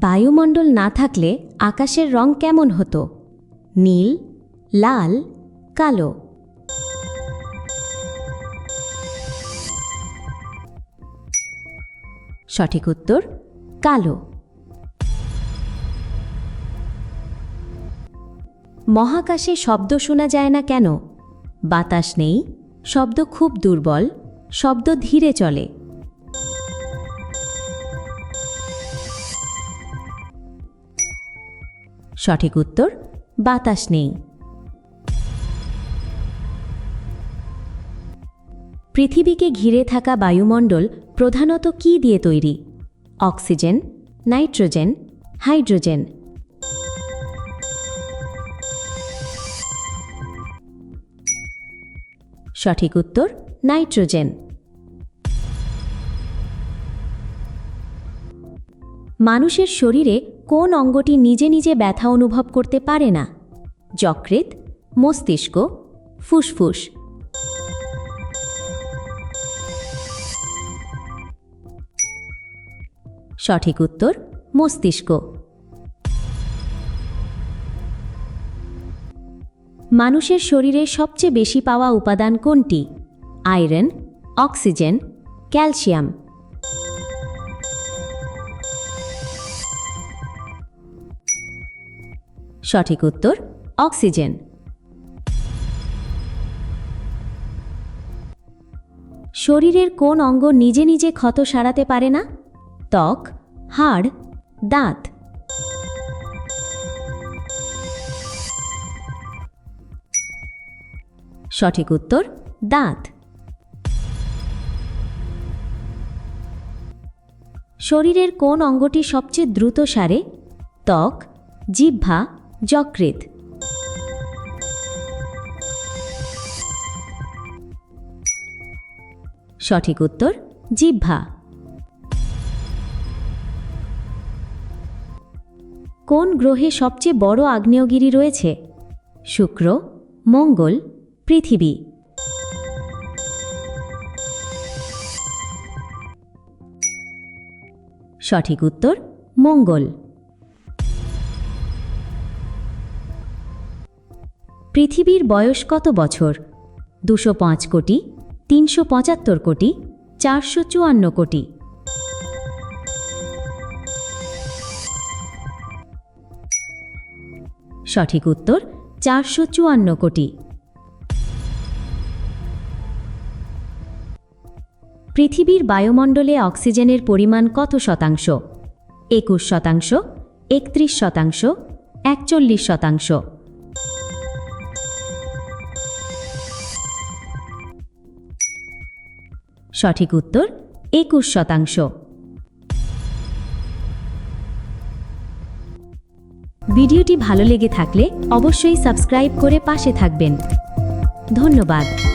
বায়ুমণ্ডল না থাকলে আকাশের রং কেমন হতো? নীল, লাল, কালো। সঠিক উত্তর কালো। মহাকাশে শব্দ শোনা যায় না কেন? বাতাস নেই, শব্দ খুব দুর্বল, শব্দ ধীরে চলে। সঠিক উত্তর বাতাস নেই। পৃথিবীকে ঘিরে থাকা বায়ুমণ্ডল প্রধানত কী দিয়ে তৈরি? Oxygen, nitrogen, hydrogen. সঠিক উত্তর নাইট্রোজেন। মানুষের শরীরে কোন অঙ্গটি নিজে নিজে ব্যথা অনুভব করতে পারে না? যকৃৎ, মস্তিষ্ক, ফুসফুস। সঠিক উত্তর মস্তিষ্ক। মানুষের শরীরে সবচেয়ে বেশি পাওয়া উপাদান কোনটি? Iron, oxygen, calcium. সঠিক উত্তর অক্সিজেন। শরীরের কোন অঙ্গ নিজে নিজে ক্ষত সারাতে পারে না? ত্বক, হাড়, দাঁত। সঠিক উত্তর দাঁত। শরীরের কোন অঙ্গটি সবচেয়ে দ্রুত সারে? ত্বক, জিহ্বা, যকৃৎ। সঠিক উত্তর জিহ্বা। কোন গ্রহে সবচেয়ে বড় আগ্নেয়গিরি রয়েছে? শুক্র, মঙ্গল, পৃথিবী। সঠিক উত্তর মঙ্গল। পৃথিবীর বয়স কত বছর? 205 কোটি, 375 কোটি, 454 কোটি। সঠিক উত্তর 454 কোটি। পৃথিবীর বায়ুমণ্ডলে অক্সিজেনের পরিমাণ কত শতাংশ? 21%, 31%, 41%। সঠিক উত্তর 21%। ভিডিওটি ভালো লেগে থাকলে অবশ্যই সাবস্ক্রাইব করে পাশে থাকবেন। ধন্যবাদ।